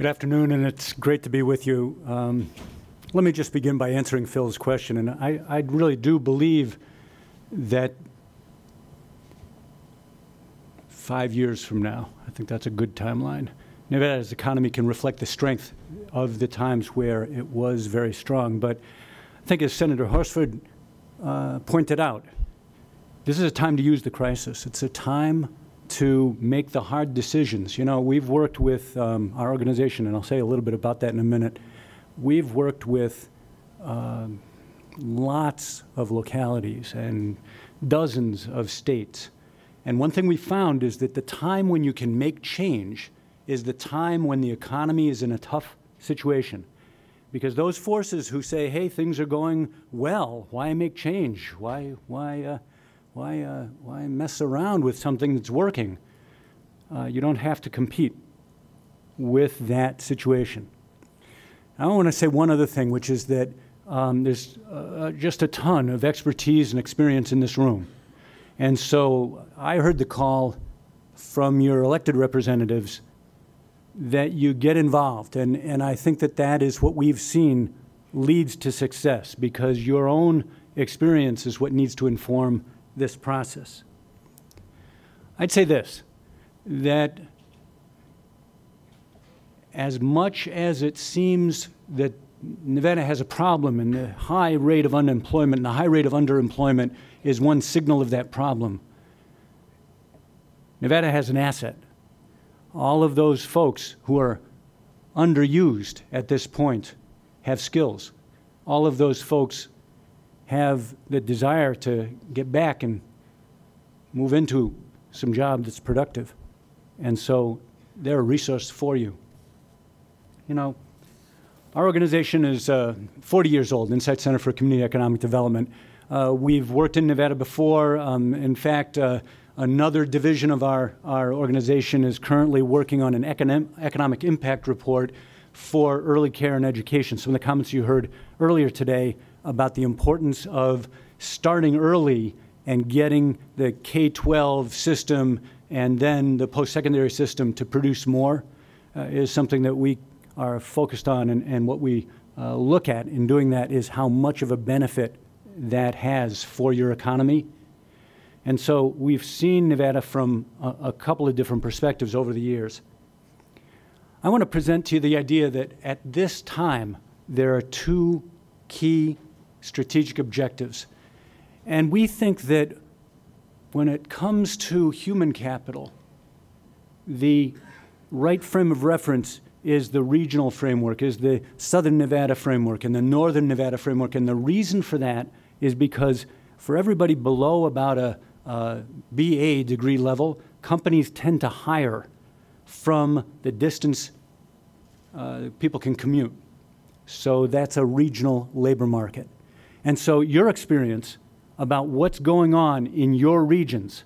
Good afternoon, and it's great to be with you. Let me just begin by answering Phil's question, and I really do believe that 5 years from now, I think that's a good timeline, Nevada's economy can reflect the strength of the times where it was very strong. But I think, as Senator Horsford pointed out, this is a time to use the crisis. It's a time to make the hard decisions. You know, we've worked with our organization, and I'll say a little bit about that in a minute. We've worked with lots of localities and dozens of states. And one thing we found is that the time when you can make change is the time when the economy is in a tough situation. Because those forces who say, hey, things are going well, why make change? Why mess around with something that's working? You don't have to compete with that situation. I want to say one other thing, which is that there's just a ton of expertise and experience in this room. And so I heard the call from your elected representatives that you get involved. And I think that that is what we've seen leads to success, because your own experience is what needs to inform this process. I'd say this, that as much as it seems that Nevada has a problem and the high rate of unemployment and the high rate of underemployment is one signal of that problem, Nevada has an asset. All of those folks who are underused at this point have skills. All of those folks have the desire to get back and move into some job that's productive. And so they're a resource for you. You know, our organization is 40 years old, Insight Center for Community Economic Development. We've worked in Nevada before. In fact, another division of our organization is currently working on an economic impact report for early care and education. Some of the comments you heard earlier today about the importance of starting early and getting the K-12 system and then the post-secondary system to produce more is something that we are focused on, and what we look at in doing that is how much of a benefit that has for your economy. And so we've seen Nevada from a couple of different perspectives over the years. I want to present to you the idea that at this time there are two key strategic objectives. And we think that when it comes to human capital, the right frame of reference is the regional framework, is the Southern Nevada framework and the Northern Nevada framework. And the reason for that is because for everybody below about a BA degree level, companies tend to hire from the distance people can commute. So that's a regional labor market. And so your experience about what's going on in your regions,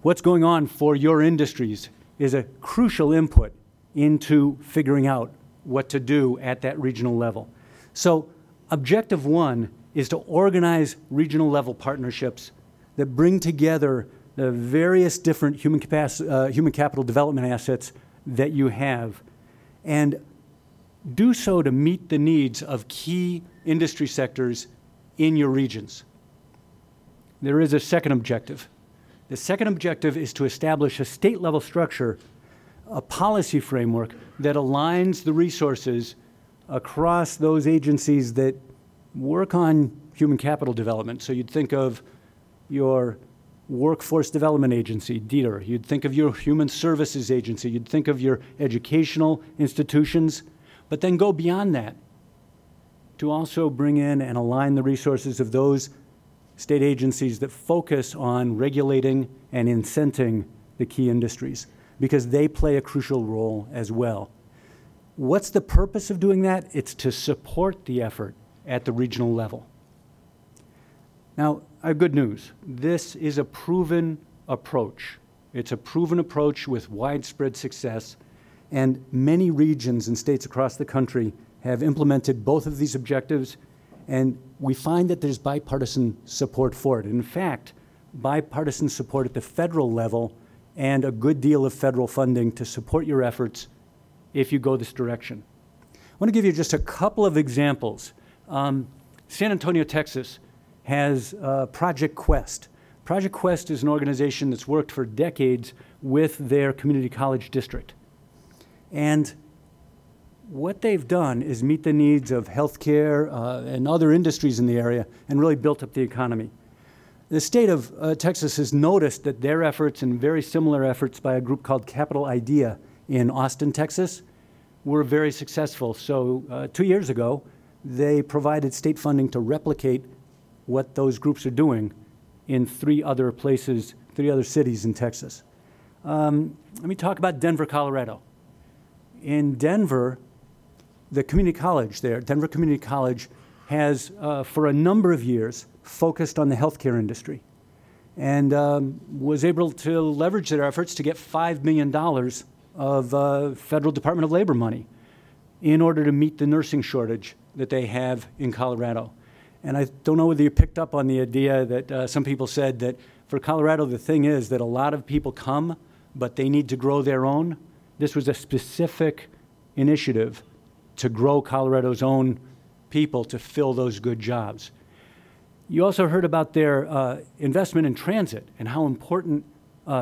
what's going on for your industries, is a crucial input into figuring out what to do at that regional level. So objective one is to organize regional level partnerships that bring together the various different human capital development assets that you have, and do so to meet the needs of key industry sectors in your regions. There is a second objective. The second objective is to establish a state-level structure, a policy framework that aligns the resources across those agencies that work on human capital development. So you'd think of your Workforce Development Agency, DETR. You'd think of your Human Services Agency. You'd think of your educational institutions. But then go beyond that to also bring in and align the resources of those state agencies that focus on regulating and incenting the key industries, because they play a crucial role as well. What's the purpose of doing that? It's to support the effort at the regional level. Now, I have good news. This is a proven approach. It's a proven approach with widespread success, and many regions and states across the country have implemented both of these objectives, and we find that there's bipartisan support for it. In fact, bipartisan support at the federal level and a good deal of federal funding to support your efforts if you go this direction. I want to give you just a couple of examples. San Antonio, Texas has Project Quest. Project Quest is an organization that's worked for decades with their community college district. And what they've done is meet the needs of healthcare and other industries in the area and really built up the economy. The state of Texas has noticed that their efforts and very similar efforts by a group called Capital Idea in Austin, Texas, were very successful. So 2 years ago, they provided state funding to replicate what those groups are doing in 3 other places, 3 other cities in Texas. Let me talk about Denver, Colorado. In Denver, the community college there, Denver Community College, has for a number of years focused on the healthcare industry and was able to leverage their efforts to get $5 million of federal Department of Labor money in order to meet the nursing shortage that they have in Colorado. And I don't know whether you picked up on the idea that some people said that for Colorado, the thing is that a lot of people come, but they need to grow their own. This was a specific initiative to grow Colorado's own people to fill those good jobs. You also heard about their investment in transit and how important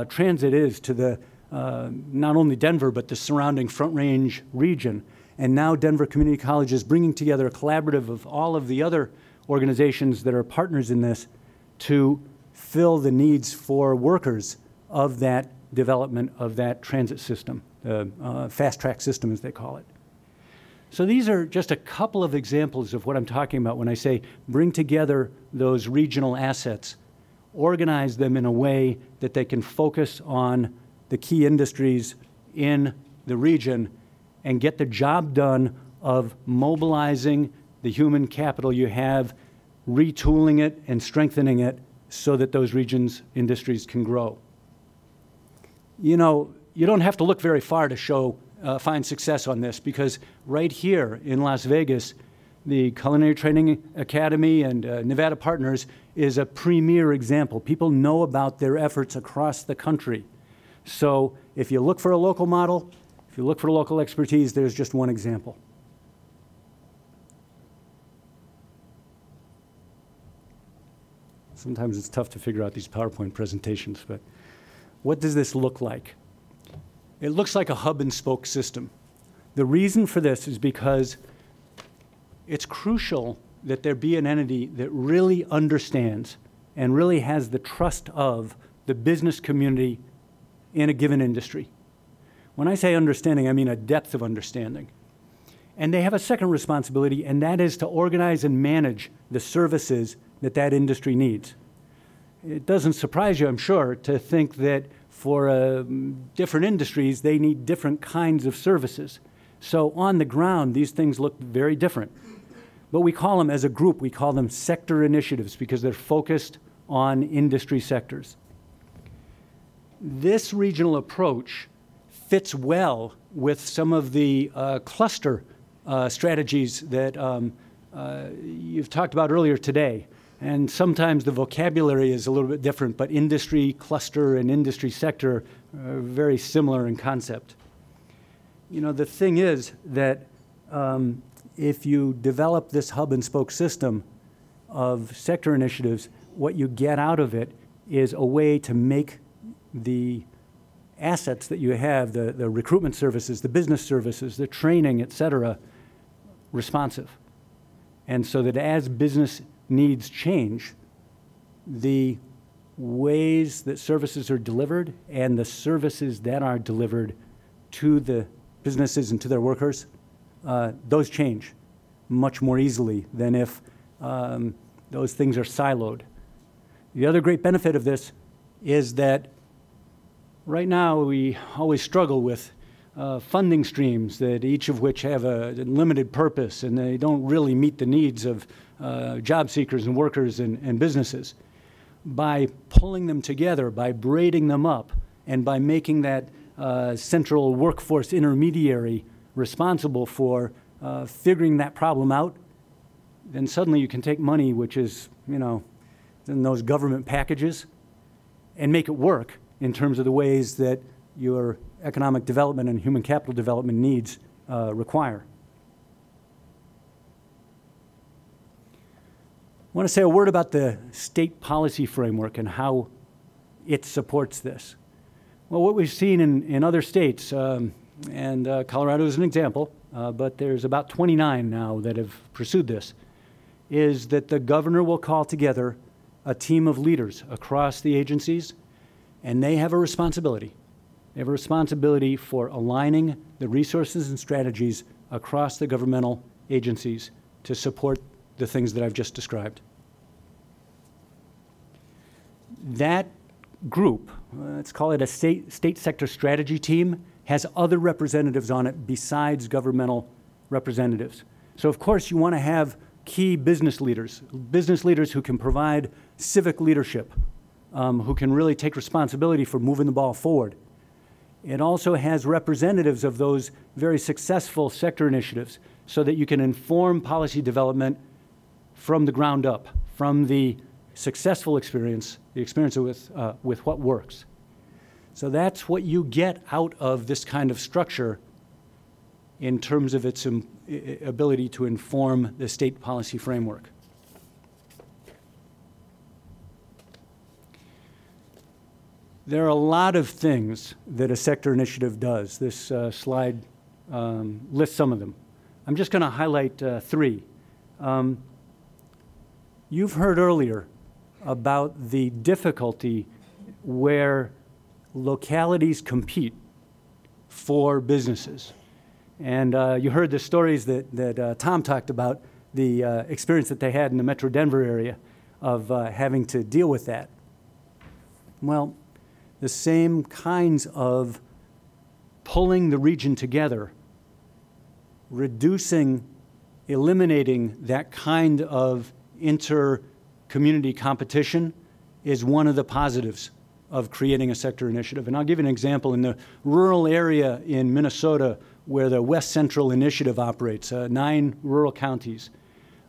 transit is to the not only Denver, but the surrounding Front Range region. And now Denver Community College is bringing together a collaborative of all of the other organizations that are partners in this to fill the needs for workers of that development of that transit system, the fast track system as they call it. So these are just a couple of examples of what I'm talking about when I say bring together those regional assets, organize them in a way that they can focus on the key industries in the region and get the job done of mobilizing the human capital you have, retooling it and strengthening it so that those regions' industries can grow. You know, you don't have to look very far to find success on this, because right here in Las Vegas, the Culinary Training Academy and Nevada Partners is a premier example. People know about their efforts across the country. So if you look for a local model, if you look for local expertise, there's just one example. Sometimes it's tough to figure out these PowerPoint presentations, but what does this look like? It looks like a hub and spoke system. The reason for this is because it's crucial that there be an entity that really understands and really has the trust of the business community in a given industry. When I say understanding, I mean a depth of understanding. And they have a second responsibility, and that is to organize and manage the services that that industry needs. It doesn't surprise you, I'm sure, to think that for different industries, they need different kinds of services. So on the ground, these things look very different. But we call them, as a group, we call them sector initiatives because they're focused on industry sectors. This regional approach fits well with some of the cluster strategies that you've talked about earlier today. And sometimes the vocabulary is a little bit different, but industry cluster and industry sector are very similar in concept. You know, the thing is that if you develop this hub and spoke system of sector initiatives, what you get out of it is a way to make the assets that you have, the recruitment services, the business services, the training, et cetera, responsive. And so that as business needs change, the ways that services are delivered and the services that are delivered to the businesses and to their workers, those change much more easily than if those things are siloed. The other great benefit of this is that right now we always struggle with funding streams that each of which have a limited purpose and they don't really meet the needs of job seekers and workers and businesses. By pulling them together, by braiding them up, and by making that central workforce intermediary responsible for figuring that problem out, then suddenly you can take money which is, you know, in those government packages and make it work in terms of the ways that your economic development and human capital development needs require. I want to say a word about the state policy framework and how it supports this. Well, what we've seen in other states, and Colorado is an example, but there's about 29 now that have pursued this, is that the governor will call together a team of leaders across the agencies, and they have a responsibility. They have a responsibility for aligning the resources and strategies across the governmental agencies to support the things that I've just described. That group, let's call it a state sector strategy team, has other representatives on it besides governmental representatives. So of course you want to have key business leaders who can provide civic leadership, who can really take responsibility for moving the ball forward. It also has representatives of those very successful sector initiatives so that you can inform policy development from the ground up, from the successful experience, the experience with what works. So that's what you get out of this kind of structure in terms of its ability to inform the state policy framework. There are a lot of things that a sector initiative does. This slide lists some of them. I'm just going to highlight three. You've heard earlier about the difficulty where localities compete for businesses. And you heard the stories that Tom talked about, the experience that they had in the Metro Denver area of having to deal with that. Well, the same kinds of pulling the region together, reducing, eliminating that kind of inter-community competition is one of the positives of creating a sector initiative. And I'll give you an example. In the rural area in Minnesota where the West Central Initiative operates, 9 rural counties,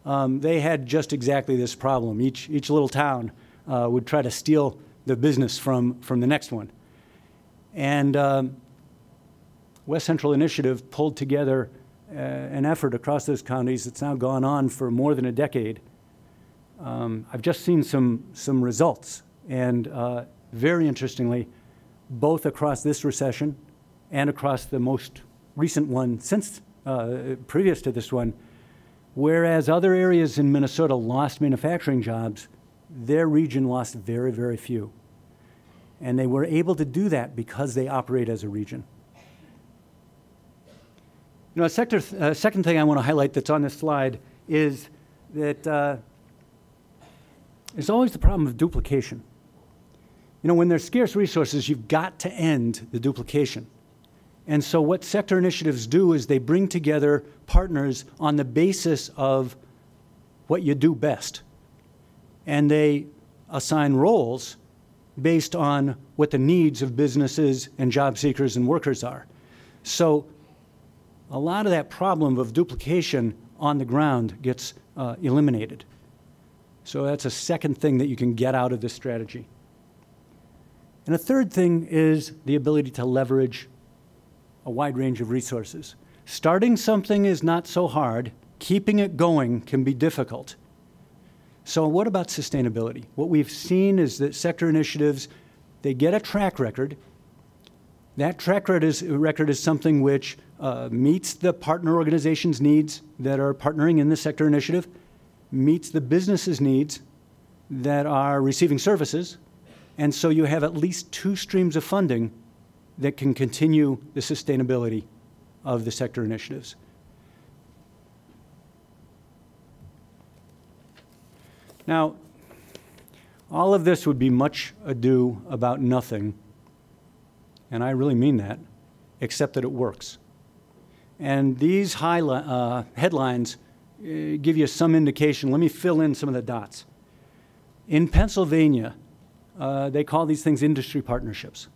they had just exactly this problem. Each little town would try to steal the business from the next one. And West Central Initiative pulled together an effort across those counties that's now gone on for more than a decade. I've just seen some results, and very interestingly, both across this recession and across the most recent one since previous to this one, whereas other areas in Minnesota lost manufacturing jobs, their region lost very, very few. And they were able to do that because they operate as a region. You know, a second thing I want to highlight that's on this slide is that there's always the problem of duplication. You know, when there's scarce resources, you've got to end the duplication. And so what sector initiatives do is they bring together partners on the basis of what you do best. And they assign roles based on what the needs of businesses and job seekers and workers are. So a lot of that problem of duplication on the ground gets eliminated. So that's a second thing that you can get out of this strategy. And a third thing is the ability to leverage a wide range of resources. Starting something is not so hard. Keeping it going can be difficult. So what about sustainability? What we've seen is that sector initiatives, they get a track record. That track record is something which meets the partner organizations' needs that are partnering in the sector initiative, meets the businesses' needs that are receiving services, and so you have at least 2 streams of funding that can continue the sustainability of the sector initiatives. Now, all of this would be much ado about nothing, and I really mean that, except that it works. And these headlines give you some indication. Let me fill in some of the dots. In Pennsylvania, they call these things industry partnerships.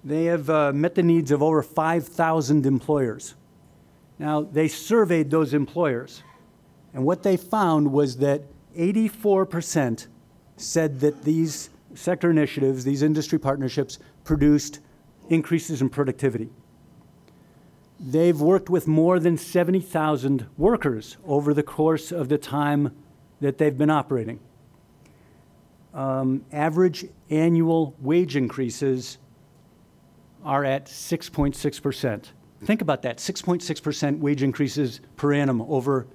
They have met the needs of over 5,000 employers. Now, they surveyed those employers, and what they found was that 84% said that these sector initiatives, these industry partnerships, produced increases in productivity. They've worked with more than 70,000 workers over the course of the time that they've been operating. Average annual wage increases are at 6.6%. Think about that, 6.6% wage increases per annum over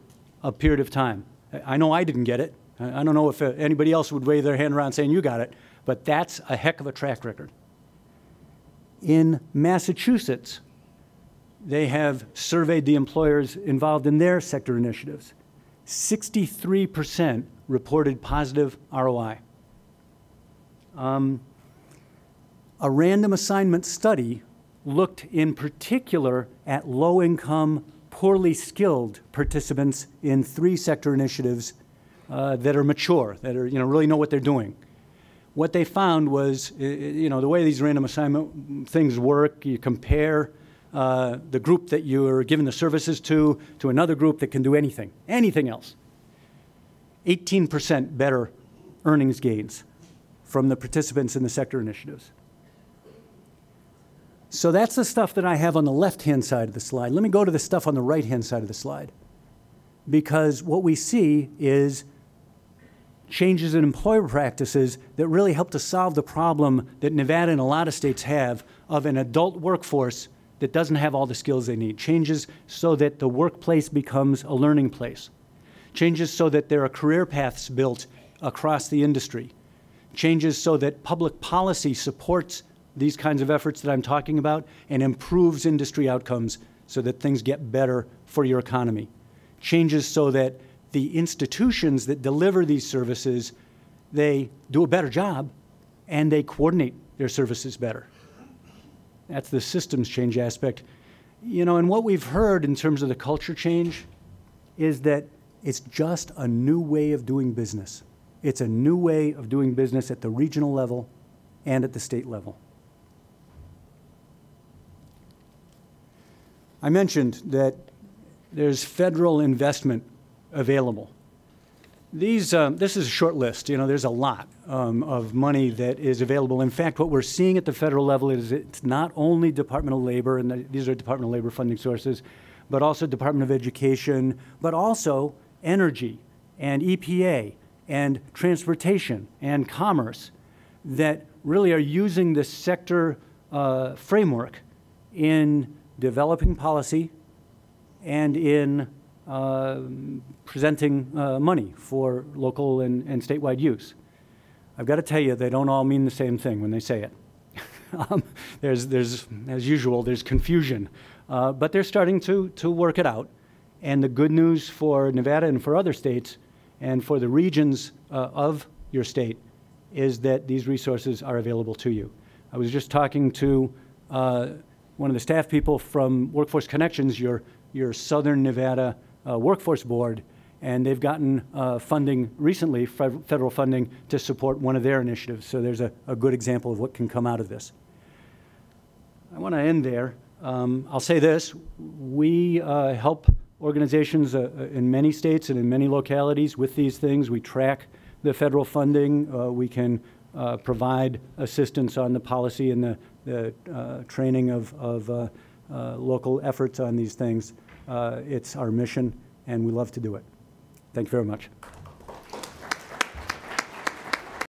a period of time. I know I didn't get it. I don't know if anybody else would wave their hand around saying you got it, but that's a heck of a track record. In Massachusetts, they have surveyed the employers involved in their sector initiatives. 63% reported positive ROI. A random assignment study looked in particular at low-income, poorly skilled participants in 3 sector initiatives that are mature, that are, really know what they're doing. What they found was, the way these random assignment things work, you compare the group that you're giving the services to another group that can do anything else. 18% better earnings gains from the participants in the sector initiatives. So that's the stuff that I have on the left-hand side of the slide. Let me go to the stuff on the right-hand side of the slide. Because what we see is changes in employer practices that really help to solve the problem that Nevada and a lot of states have of an adult workforce that doesn't have all the skills they need. Changes so that the workplace becomes a learning place. Changes so that there are career paths built across the industry. Changes so that public policy supports these kinds of efforts that I'm talking about and improves industry outcomes so that things get better for your economy. Changes so that the institutions that deliver these services, they do a better job and they coordinate their services better. That's the systems change aspect. And what we've heard in terms of the culture change is that it's just a new way of doing business. It's a new way of doing business at the regional level and at the state level. I mentioned that there's federal investment available. This is a short list. There's a lot of money that is available. In fact, what we're seeing at the federal level is it's not only Department of Labor, and these are Department of Labor funding sources, but also Department of Education, but also energy and EPA and transportation and commerce that really are using this sector framework in developing policy and in presenting money for local and statewide use. I've got to tell you, they don't all mean the same thing when they say it. There's, as usual, there's confusion, but they're starting to work it out. And the good news for Nevada and for other states and for the regions of your state is that these resources are available to you. I was just talking to one of the staff people from Workforce Connections, your Southern Nevada Workforce Board, and they've gotten funding recently, federal funding, to support one of their initiatives. So there's a good example of what can come out of this. I want to end there. I'll say this. We help organizations in many states and in many localities with these things. We track the federal funding. We can provide assistance on the policy and the training of local efforts on these things. It's our mission, and we love to do it. Thank you very much.